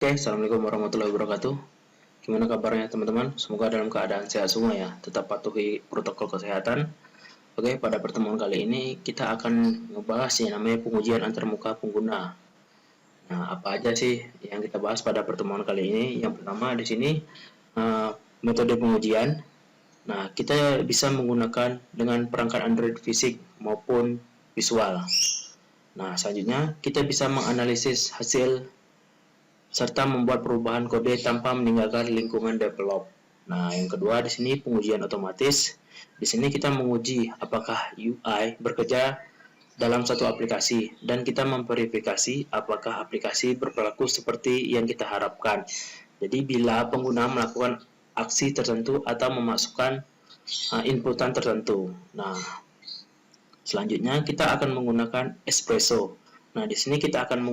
Oke, Assalamualaikum warahmatullahi wabarakatuh. Gimana kabarnya teman-teman? Semoga dalam keadaan sehat semua ya. Tetap patuhi protokol kesehatan. Oke, pada pertemuan kali ini kita akan ngebahas yang namanya pengujian antarmuka pengguna. Nah, apa aja sih yang kita bahas pada pertemuan kali ini? Yang pertama di sini metode pengujian. Nah, kita bisa menggunakan dengan perangkat Android fisik maupun visual. Nah, selanjutnya kita bisa menganalisis hasil serta membuat perubahan kode tanpa meninggalkan lingkungan develop. Nah, yang kedua di sini pengujian otomatis. Di sini kita menguji apakah UI bekerja dalam satu aplikasi dan kita memverifikasi apakah aplikasi berperilaku seperti yang kita harapkan. Jadi bila pengguna melakukan aksi tertentu atau memasukkan inputan tertentu. Nah, selanjutnya kita akan menggunakan espresso. Nah, di sini kita akan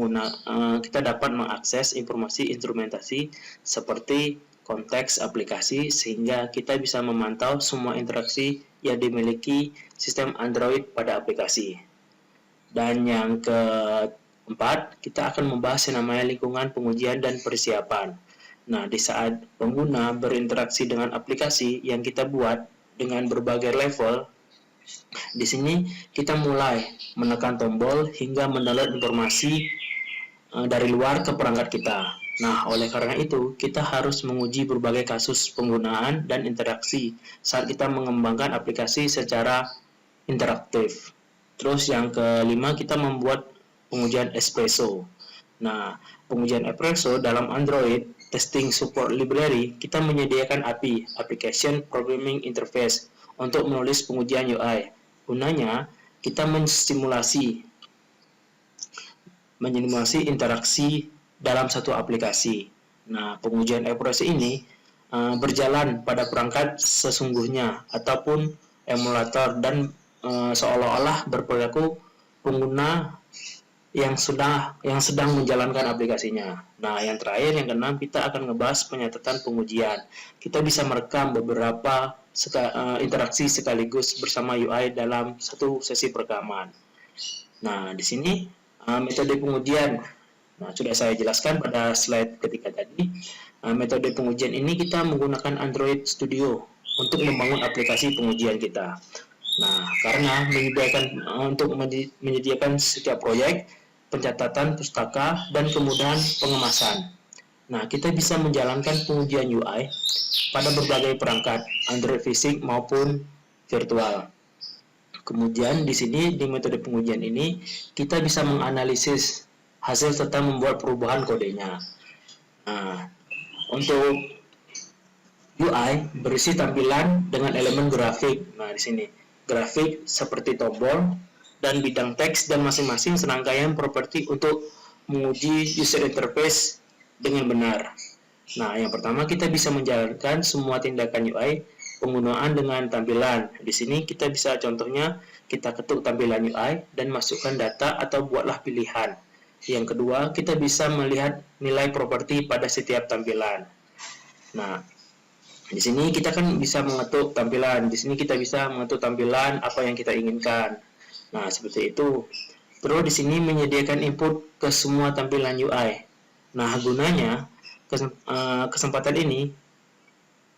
kita dapat mengakses informasi instrumentasi seperti konteks aplikasi sehingga kita bisa memantau semua interaksi yang dimiliki sistem Android pada aplikasi. Dan yang keempat, kita akan membahas yang namanya lingkungan pengujian dan persiapan. Nah, di saat pengguna berinteraksi dengan aplikasi yang kita buat dengan berbagai level, di sini kita mulai menekan tombol hingga mendownload informasi dari luar ke perangkat kita. Nah, oleh karena itu, kita harus menguji berbagai kasus penggunaan dan interaksi saat kita mengembangkan aplikasi secara interaktif. Terus yang kelima, kita membuat pengujian espresso. Nah, pengujian espresso dalam Android Testing Support Library, kita menyediakan API, Application Programming Interface, untuk menulis pengujian UI. Gunanya, kita menyimulasi interaksi dalam satu aplikasi. Nah, pengujian espresso ini berjalan pada perangkat sesungguhnya ataupun emulator dan seolah-olah berperilaku pengguna yang sedang menjalankan aplikasinya. Nah, yang terakhir yang keenam, kita akan ngebahas penyatatan pengujian. Kita bisa merekam beberapa interaksi sekaligus bersama UI dalam satu sesi perekaman. Nah, di sini metode pengujian. Nah, sudah saya jelaskan pada slide ketiga tadi. Metode pengujian ini kita menggunakan Android Studio untuk membangun aplikasi pengujian kita. Nah, karena untuk menyediakan setiap proyek, pencatatan pustaka, dan kemudahan pengemasan. Nah, kita bisa menjalankan pengujian UI pada berbagai perangkat, Android fisik maupun virtual. Kemudian di sini di metode pengujian ini kita bisa menganalisis hasil serta membuat perubahan kodenya. Nah, untuk UI berisi tampilan dengan elemen grafik. Nah, di sini grafik seperti tombol dan bidang teks dan masing-masing serangkaian properti untuk menguji user interface dengan benar. Nah, yang pertama kita bisa menjalankan semua tindakan UI penggunaan dengan tampilan. Di sini kita bisa contohnya kita ketuk tampilan UI dan masukkan data atau buatlah pilihan. Yang kedua, kita bisa melihat nilai properti pada setiap tampilan. Nah, di sini kita kan bisa mengetuk tampilan. Di sini kita bisa mengetuk tampilan apa yang kita inginkan. Nah, seperti itu. Terus di sini menyediakan input ke semua tampilan UI. Nah, gunanya kesempatan ini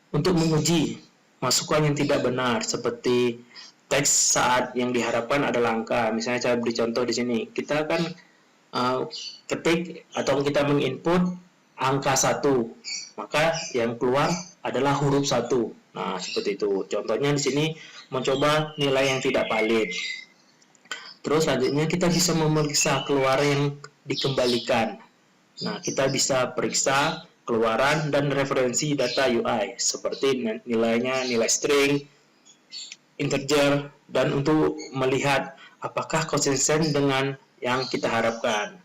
untuk menguji masukan yang tidak benar seperti teks saat yang diharapkan adalah angka. Misalnya saya beri contoh di sini. Kita akan ketik atau kita menginput angka 1, maka yang keluar adalah huruf 1. Nah, seperti itu. Contohnya di sini mencoba nilai yang tidak valid. Terus selanjutnya kita bisa memeriksa keluaran yang dikembalikan. Nah, kita bisa periksa keluaran dan referensi data UI seperti nilainya, nilai string, integer, dan untuk melihat apakah konsisten dengan yang kita harapkan.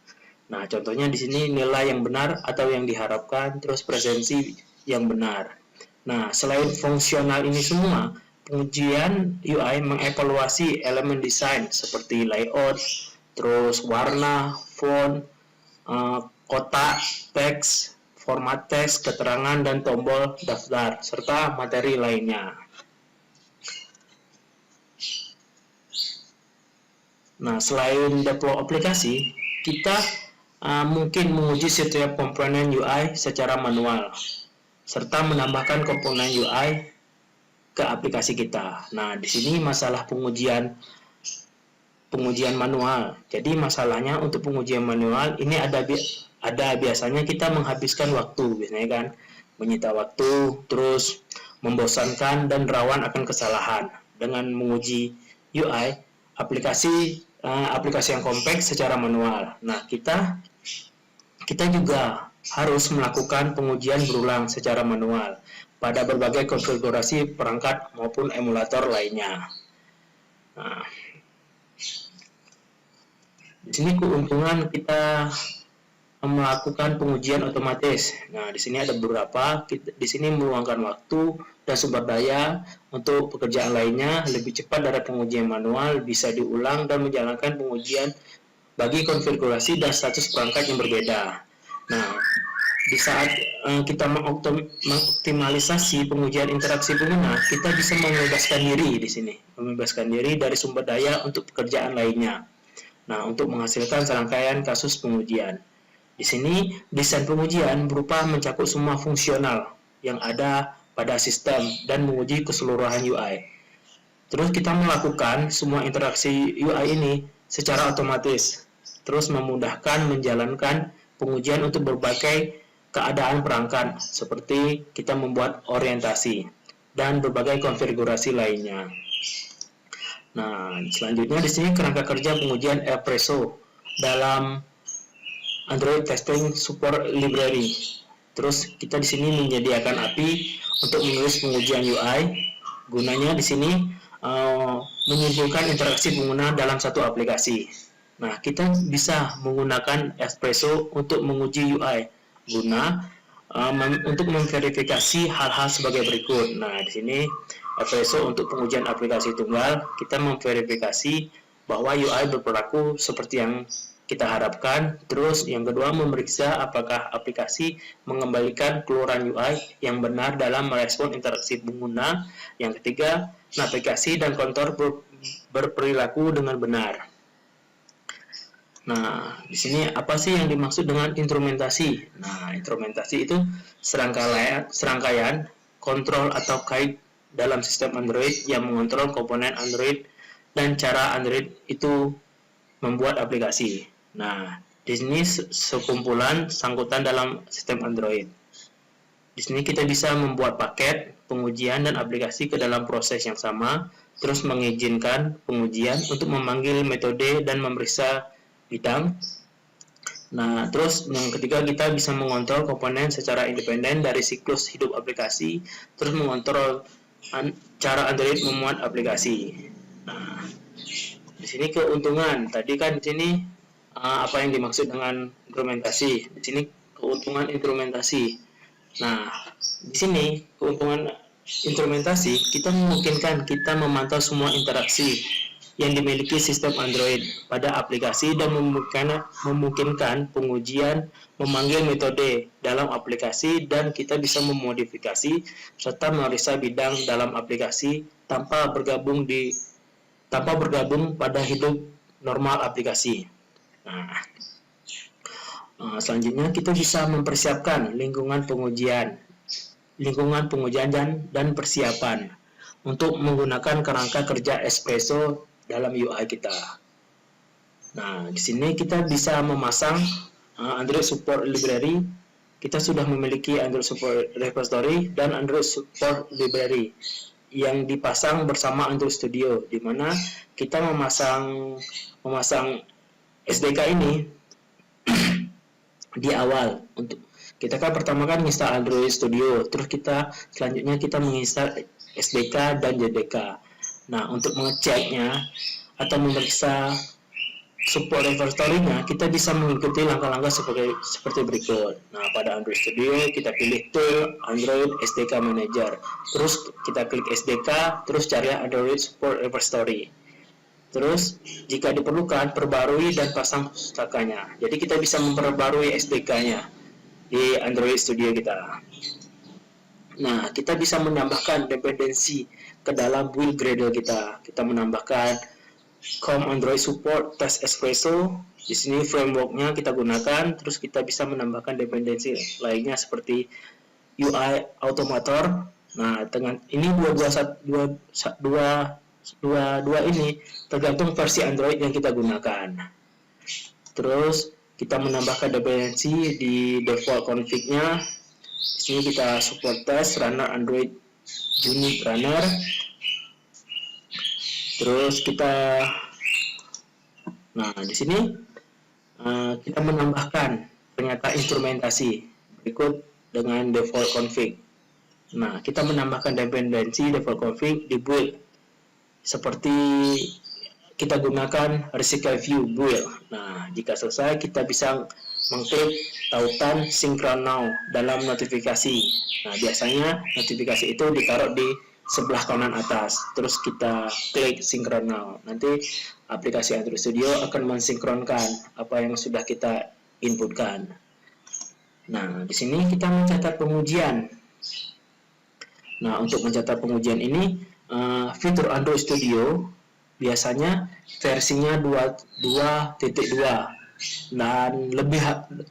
Nah, contohnya di sini nilai yang benar atau yang diharapkan, terus presensi yang benar. Nah, selain fungsional ini semua, pengujian UI mengevaluasi elemen desain seperti layout, terus warna, font, kotak, teks, format teks, keterangan, dan tombol daftar, serta materi lainnya. Nah, selain develop aplikasi, kita mungkin menguji setiap komponen UI secara manual, serta menambahkan komponen UI ke aplikasi kita. Nah, di sini masalah pengujian manual. Jadi masalahnya untuk pengujian manual ini ada biasanya kita menghabiskan waktu, biasanya kan menyita waktu, terus membosankan dan rawan akan kesalahan. Dengan menguji UI aplikasi yang kompleks secara manual. Nah, kita juga harus melakukan pengujian berulang secara manual pada berbagai konfigurasi perangkat maupun emulator lainnya. Nah, di sini keuntungan kita melakukan pengujian otomatis. Nah, di sini ada beberapa. Di sini meluangkan waktu dan sumber daya untuk pekerjaan lainnya lebih cepat dari pengujian manual, bisa diulang dan menjalankan pengujian bagi konfigurasi dan status perangkat yang berbeda. Nah, di saat kita mengoptimalisasi pengujian interaksi pengguna, kita bisa membebaskan diri di sini, membebaskan diri dari sumber daya untuk pekerjaan lainnya. Nah, untuk menghasilkan serangkaian kasus pengujian. Di sini, desain pengujian berupa mencakup semua fungsional yang ada pada sistem dan menguji keseluruhan UI. Terus kita melakukan semua interaksi UI ini secara otomatis, terus memudahkan menjalankan pengujian untuk berbagai keadaan perangkat, seperti kita membuat orientasi dan berbagai konfigurasi lainnya. Nah, selanjutnya di sini kerangka kerja pengujian Espresso dalam Android Testing Support Library. Terus kita di sini menyediakan API untuk menulis pengujian UI. Gunanya di sini menyimpulkan interaksi pengguna dalam satu aplikasi. Nah, kita bisa menggunakan Espresso untuk menguji UI guna untuk memverifikasi hal-hal sebagai berikut. Nah, di sini Espresso untuk pengujian aplikasi tunggal, kita memverifikasi bahwa UI berperilaku seperti yang kita harapkan. Terus yang kedua, memeriksa apakah aplikasi mengembalikan keluaran UI yang benar dalam merespon interaksi pengguna. Yang ketiga, navigasi dan kontur berperilaku dengan benar. Nah, di sini apa sih yang dimaksud dengan instrumentasi? Nah, instrumentasi itu serangkaian kontrol atau kait dalam sistem Android yang mengontrol komponen Android dan cara Android itu membuat aplikasi. Nah, di sini sekumpulan sangkutan dalam sistem Android. Di sini kita bisa membuat paket, pengujian, dan aplikasi ke dalam proses yang sama, terus mengizinkan pengujian untuk memanggil metode dan memeriksa bidang. Nah, terus yang ketiga, kita bisa mengontrol komponen secara independen dari siklus hidup aplikasi, terus mengontrol cara Android memuat aplikasi. Nah, di sini keuntungan. Tadi kan di sini apa yang dimaksud dengan instrumentasi. Di sini keuntungan instrumentasi. Nah, di sini keuntungan instrumentasi, kita memungkinkan kita memantau semua interaksi yang dimiliki sistem Android pada aplikasi dan memungkinkan pengujian memanggil metode dalam aplikasi, dan kita bisa memodifikasi serta memeriksa bidang dalam aplikasi tanpa bergabung pada hidup normal aplikasi. Nah, selanjutnya kita bisa mempersiapkan lingkungan pengujian dan persiapan untuk menggunakan kerangka kerja Espresso dalam UI kita. Nah, di sini kita bisa memasang Android Support Library. Kita sudah memiliki Android Support Repository dan Android Support Library yang dipasang bersama Android Studio, di mana kita memasang SDK ini di awal. Untuk kita kan pertama kan install Android Studio, terus selanjutnya kita menginstal SDK dan JDK. Nah, untuk mengeceknya atau memeriksa support repository-nya, kita bisa mengikuti langkah-langkah seperti berikut. Nah, pada Android Studio kita pilih Tool, Android SDK Manager. Terus kita klik SDK, terus cari Android Support Repository. Terus jika diperlukan, perbarui dan pasang pustakanya. Jadi kita bisa memperbarui SDK-nya di Android Studio kita. Nah, kita bisa menambahkan dependensi ke dalam build Gradle kita. Kita menambahkan Com Android Support Test Espresso. Di sini frameworknya kita gunakan, terus kita bisa menambahkan dependensi lainnya seperti UI Automator. Nah, dengan ini dua ini tergantung versi Android yang kita gunakan. Terus kita menambahkan dependensi di default config-nya. Di sini kita support test runner Android unit runner. Terus di sini kita menambahkan pernyataan instrumentasi berikut dengan default config. Nah, kita menambahkan dependensi default config di build seperti kita gunakan recycle view build. Nah, jika selesai kita bisa mengklik tautan synchron now dalam notifikasi. Nah, biasanya notifikasi itu ditaruh di sebelah kanan atas. Terus kita klik synchron now. Nanti aplikasi Android Studio akan mensinkronkan apa yang sudah kita inputkan. Nah, di sini kita mencatat pengujian. Nah, untuk mencatat pengujian ini, fitur Android Studio biasanya versinya 2.2 dan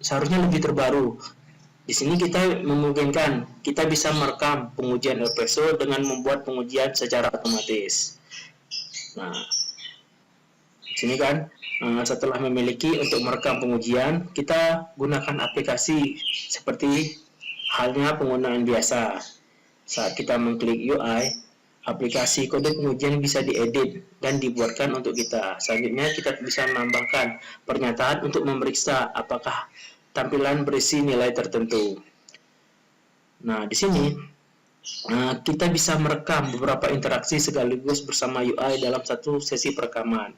seharusnya lebih terbaru. Di sini kita memungkinkan kita bisa merekam pengujian Espresso dengan membuat pengujian secara otomatis. Nah, di sini kan setelah memiliki untuk merekam pengujian, kita gunakan aplikasi seperti halnya penggunaan biasa. Saat kita mengklik UI, aplikasi kode pengujian bisa diedit dan dibuatkan untuk kita. Selanjutnya kita bisa menambahkan pernyataan untuk memeriksa apakah tampilan berisi nilai tertentu. Nah, di sini kita bisa merekam beberapa interaksi sekaligus bersama UI dalam satu sesi perekaman.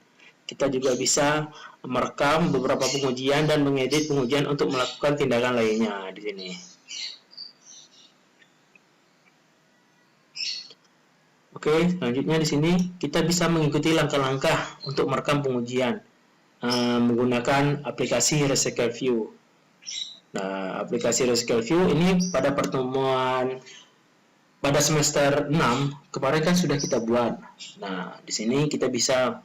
Kita juga bisa merekam beberapa pengujian dan mengedit pengujian untuk melakukan tindakan lainnya di sini. Oke, selanjutnya di sini kita bisa mengikuti langkah-langkah untuk merekam pengujian menggunakan aplikasi Recycle View. Nah, aplikasi Recycle View ini pada pertemuan pada semester 6 kemarin kan sudah kita buat. Nah, di sini kita bisa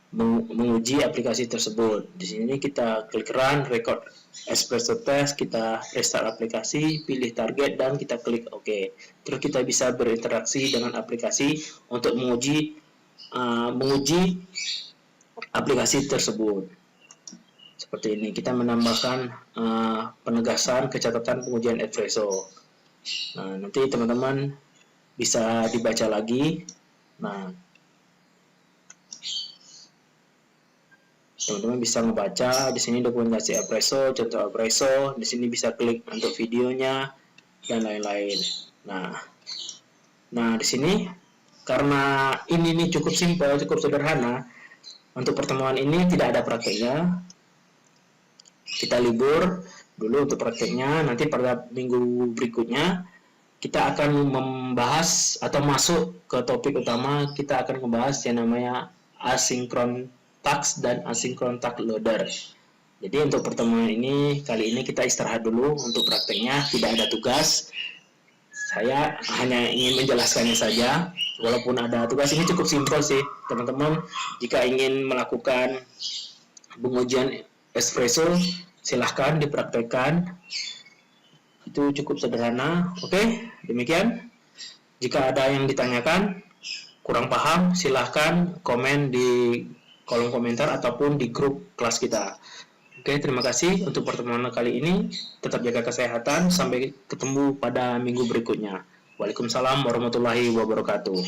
menguji aplikasi tersebut. Di sini kita klik run, record Espresso test, kita restart aplikasi, pilih target dan kita klik OK. Terus kita bisa berinteraksi dengan aplikasi untuk menguji aplikasi tersebut. Seperti ini, kita menambahkan penegasan catatan pengujian Espresso. Nah, nanti teman-teman bisa dibaca lagi. Nah, teman-teman bisa membaca di sini dokumentasi Espresso, contoh Espresso. Di sini bisa klik untuk videonya dan lain-lain. Nah, di sini karena ini cukup simpel, cukup sederhana. Untuk pertemuan ini tidak ada prakteknya. Kita libur dulu untuk prakteknya. Nanti pada minggu berikutnya kita akan membahas atau masuk ke topik utama. Kita akan membahas yang namanya asynchron task dan asynchron task loader. Jadi untuk pertemuan ini kali ini kita istirahat dulu untuk prakteknya, tidak ada tugas. Saya hanya ingin menjelaskannya saja. Walaupun ada tugas, ini cukup simpel sih teman-teman. Jika ingin melakukan pengujian Espresso, silahkan dipraktekkan. Itu cukup sederhana. Oke, demikian. Jika ada yang ditanyakan, kurang paham, silahkan komen di kolom komentar ataupun di grup kelas kita. Oke, terima kasih untuk pertemuan kali ini. Tetap jaga kesehatan. Sampai ketemu pada minggu berikutnya. Waalaikumsalam warahmatullahi wabarakatuh.